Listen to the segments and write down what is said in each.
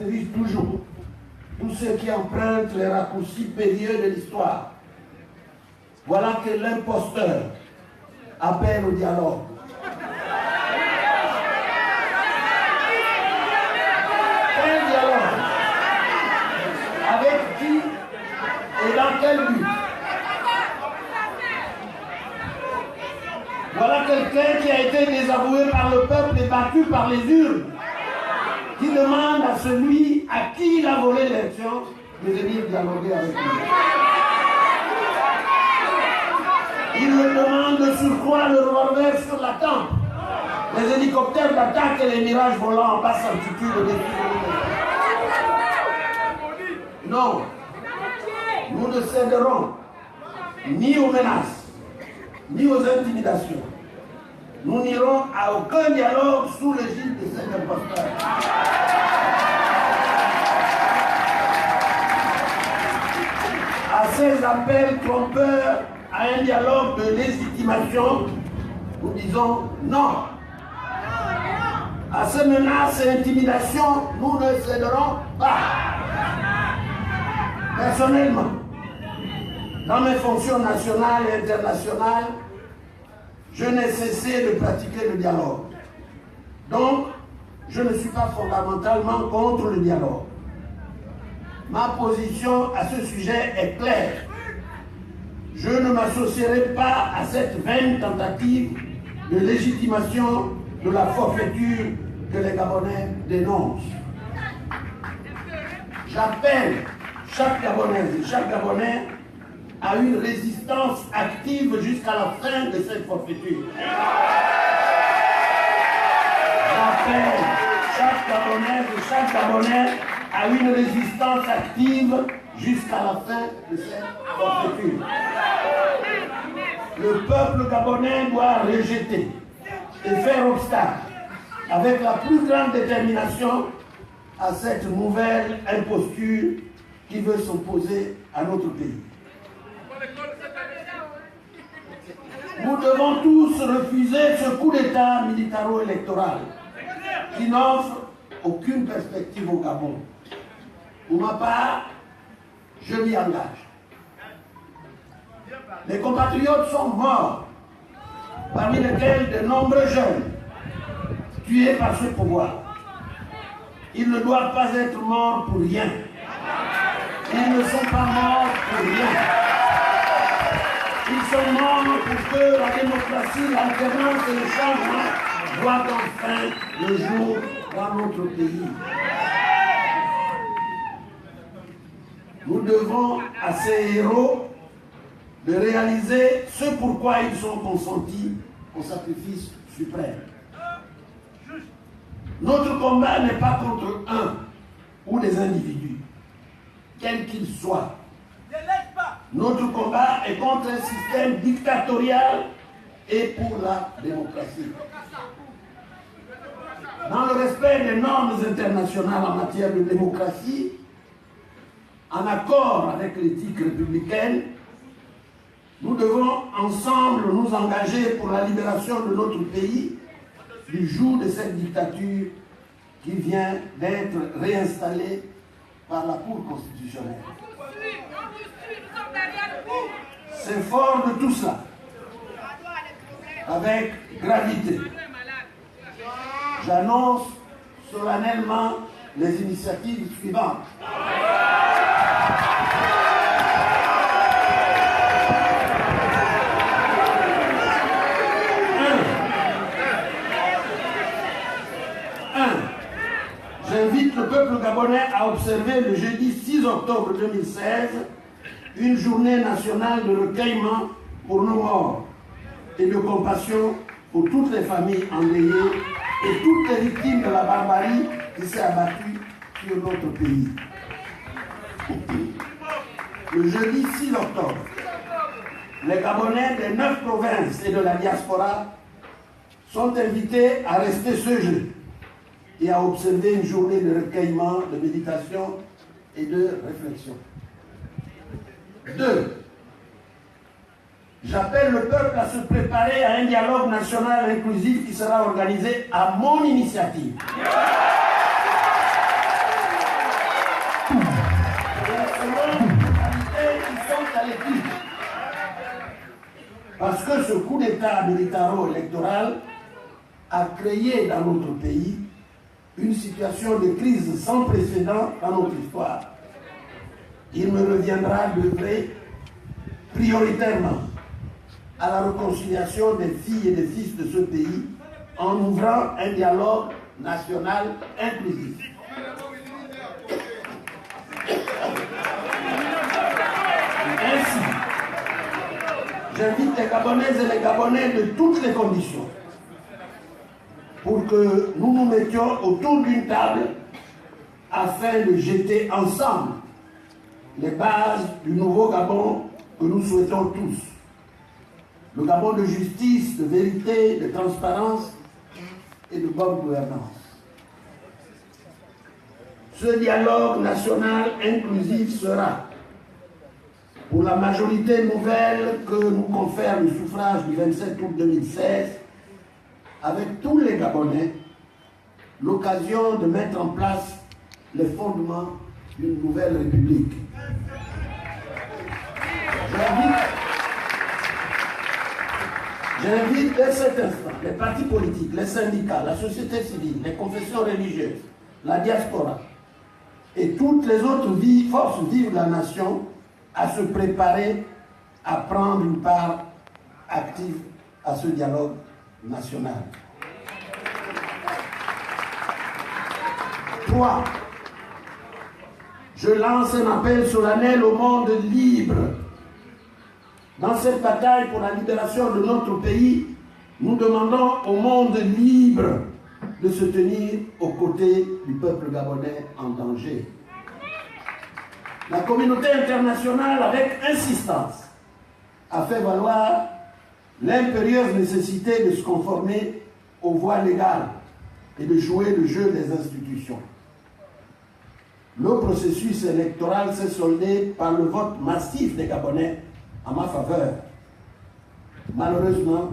caractérise toujours tous ceux qui empruntent les raccourcis périlleux de l'histoire. Voilà que l'imposteur appelle au dialogue. Quel dialogue? Avec qui et dans quel but? Voilà quelqu'un qui a été désavoué par le peuple et battu par les urnes, qui demande à celui à qui il a volé l'élection de venir dialoguer avec lui. Il me demande sur quoi le revolver sur la tempe, les hélicoptères d'attaque et les mirages volants en basse altitude au défi. Non, nous ne céderons ni aux menaces, ni aux intimidations. Nous n'irons à aucun dialogue sous l'égide de cet imposteur. À ces appels trompeurs à un dialogue de légitimation, nous disons non. À ces menaces et intimidations, nous ne céderons pas. Personnellement, dans mes fonctions nationales et internationales, je n'ai cessé de pratiquer le dialogue. Donc, je ne suis pas fondamentalement contre le dialogue. Ma position à ce sujet est claire. Je ne m'associerai pas à cette vaine tentative de légitimation de la forfaiture que les Gabonais dénoncent. J'appelle chaque Gabonaise et chaque Gabonais à une résistance active jusqu'à la fin de cette forfaiture. J'appelle chaque Gabonaise et chaque Gabonais à une résistance active jusqu'à la fin de cette forfaiture. Le peuple gabonais doit rejeter et faire obstacle avec la plus grande détermination à cette nouvelle imposture qui veut s'opposer à notre pays. Nous devons tous refuser ce coup d'État militaro-électoral qui n'offre aucune perspective au Gabon. Pour ma part, je m'y engage. Les compatriotes sont morts, parmi lesquels de nombreux jeunes, tués par ce pouvoir. Ils ne doivent pas être morts pour rien. Ils ne sont pas morts pour rien. Ils sont morts pour que la démocratie, l'alternance et le changement voient enfin le jour dans notre pays. Nous devons à ces héros de réaliser ce pourquoi ils sont consentis au sacrifice suprême. Notre combat n'est pas contre un ou des individus, quels qu'ils soient. Notre combat est contre un système dictatorial et pour la démocratie. Dans le respect des normes internationales en matière de démocratie, en accord avec l'éthique républicaine, nous devons ensemble nous engager pour la libération de notre pays du joug de cette dictature qui vient d'être réinstallée par la Cour constitutionnelle. C'est fort de tout cela, avec gravité. J'annonce solennellement les initiatives suivantes. J'invite le peuple gabonais à observer le jeudi 6 octobre 2016 une journée nationale de recueillement pour nos morts et de compassion pour toutes les familles endeuillées et toutes les victimes de la barbarie qui s'est abattue sur notre pays. Le jeudi 6 octobre, les Gabonais des 9 provinces et de la diaspora sont invités à rester ce jeu et à observer une journée de recueillement, de méditation et de réflexion. 2. J'appelle le peuple à se préparer à un dialogue national inclusif qui sera organisé à mon initiative. à l'étude. Parce que ce coup d'État militaro-électoral a créé dans notre pays une situation de crise sans précédent dans notre histoire. Il me reviendra d'œuvrer prioritairement à la réconciliation des filles et des fils de ce pays en ouvrant un dialogue national inclusif. Ainsi, j'invite les Gabonaises et les Gabonais de toutes les conditions pour que nous nous mettions autour d'une table afin de jeter ensemble les bases du nouveau Gabon que nous souhaitons tous. Le Gabon de justice, de vérité, de transparence et de bonne gouvernance. Ce dialogue national inclusif sera, pour la majorité nouvelle que nous confère le suffrage du 27 août 2016, avec tous les Gabonais, l'occasion de mettre en place les fondements d'une nouvelle République. J'invite dès cet instant les partis politiques, les syndicats, la société civile, les confessions religieuses, la diaspora et toutes les autres forces vives de la nation à se préparer à prendre une part active à ce dialogue national. 3. Je lance un appel solennel au monde libre. Dans cette bataille pour la libération de notre pays, nous demandons au monde libre de se tenir aux côtés du peuple gabonais en danger. La communauté internationale, avec insistance, a fait valoir l'impérieuse nécessité de se conformer aux voies légales et de jouer le jeu des institutions. Le processus électoral s'est soldé par le vote massif des Gabonais en ma faveur, malheureusement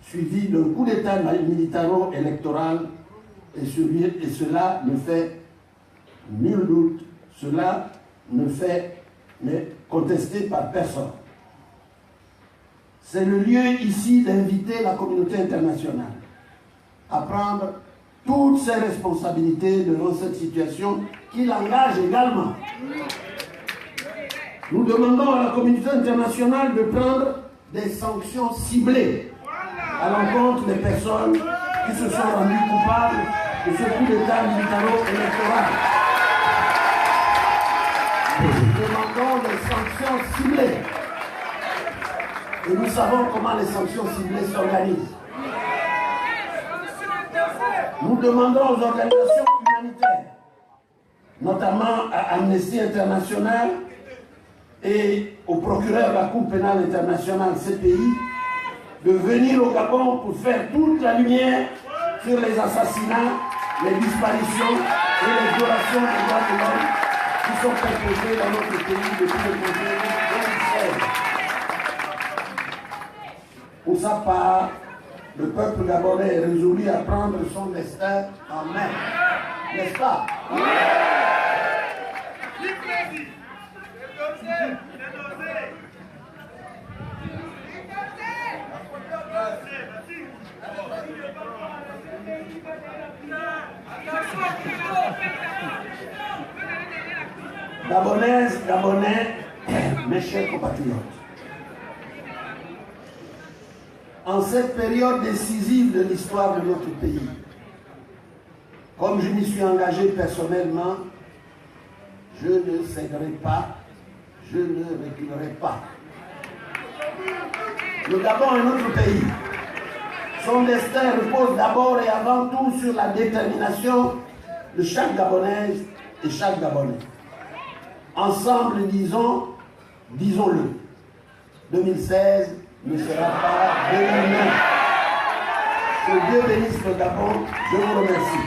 suivi d'un coup d'État militaro-électoral, et cela ne fait nul doute, cela n'est contesté par personne. C'est le lieu ici d'inviter la communauté internationale à prendre toutes ses responsabilités devant cette situation qui l'engage également. Nous demandons à la communauté internationale de prendre des sanctions ciblées à l'encontre des personnes qui se sont rendues coupables de ce coup d'État militaro-électoral. Nous demandons des sanctions ciblées. Et nous savons comment les sanctions ciblées s'organisent. Nous demandons aux organisations humanitaires, notamment à Amnesty International et au procureur de la Cour pénale internationale CPI, de venir au Gabon pour faire toute la lumière sur les assassinats, les disparitions et les violations des droits de l'homme qui sont perpétrés dans notre pays depuis le 2016. Pour sa part, le peuple gabonais est résolu à prendre son destin en main. N'est-ce pas? Oui. Gabonaises, Gabonais, mes chers compatriotes, en cette période décisive de l'histoire de notre pays, comme je m'y suis engagé personnellement, je ne céderai pas, je ne reculerai pas. Le Gabon est notre pays. Son destin repose d'abord et avant tout sur la détermination de chaque Gabonaise et chaque Gabonais. Ensemble, disons-le, 2016 ne sera pas 2009. Que Dieu bénisse le Gabon, je vous remercie.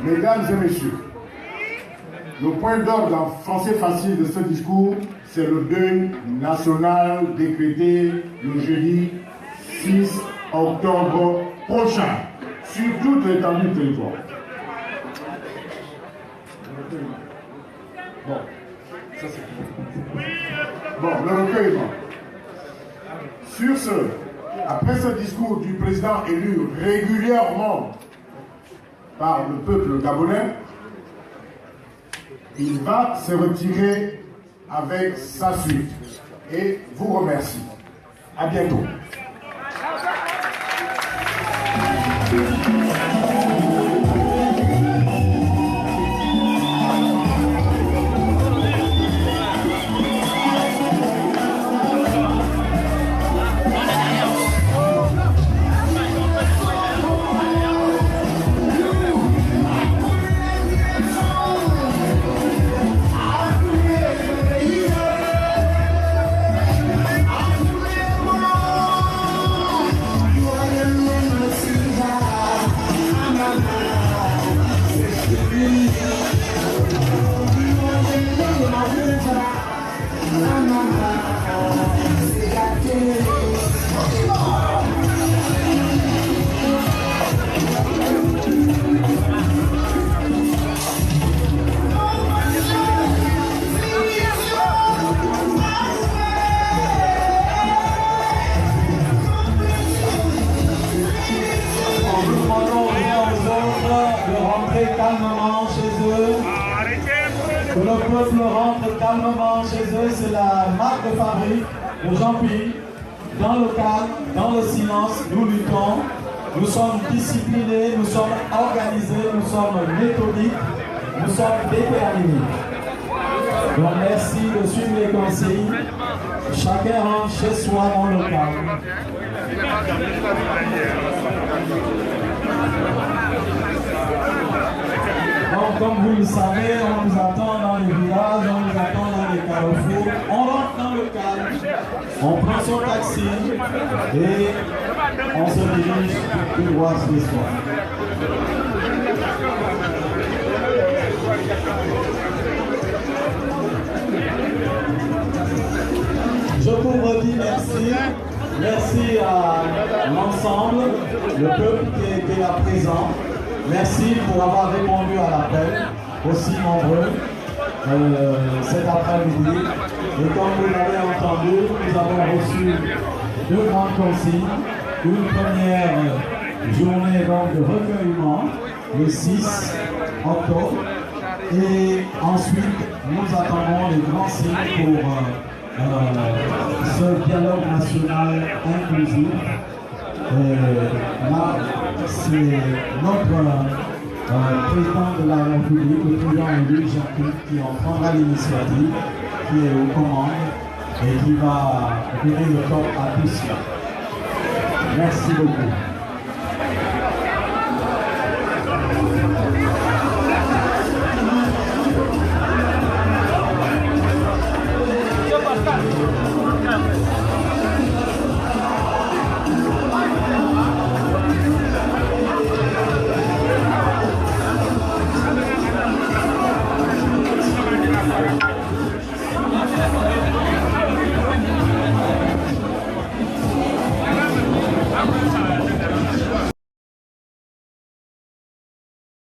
Mesdames et messieurs, le point d'ordre en français facile de ce discours, c'est le deuil national décrété le jeudi 6 octobre prochain sur toute l'étendue du territoire. Bon, ça c'est bon, le recueillement. Sur ce, après ce discours du président élu régulièrement par le peuple gabonais, il va se retirer avec sa suite et vous remercie. À bientôt. Calmement chez eux, que le peuple rentre calmement chez eux, c'est la marque de fabrique de Jean-Pierre. Dans le calme, dans le silence, nous luttons, nous sommes disciplinés, nous sommes organisés, nous sommes méthodiques, nous sommes déterminés. Donc merci de suivre les conseils, chacun rentre chez soi dans le calme. Donc, comme vous le savez, on nous attend dans les villages, on nous attend dans les carrefours. On rentre dans le calme, on prend son taxi et on se dirige tout droit chez soi. Je vous redis merci. Merci à l'ensemble, le peuple qui était là présent. Merci pour avoir répondu à l'appel, aussi nombreux cet après-midi. Et comme vous l'avez entendu, nous avons reçu deux grandes consignes. Une première journée donc, de recueillement, le 6 octobre. Et ensuite, nous attendons les grands signes pour ce dialogue national inclusif. Là, c'est notre président de la République, le président élu Jean-Pierre, qui en prendra l'initiative, qui est aux commandes et qui va donner le temps à tous. Merci beaucoup.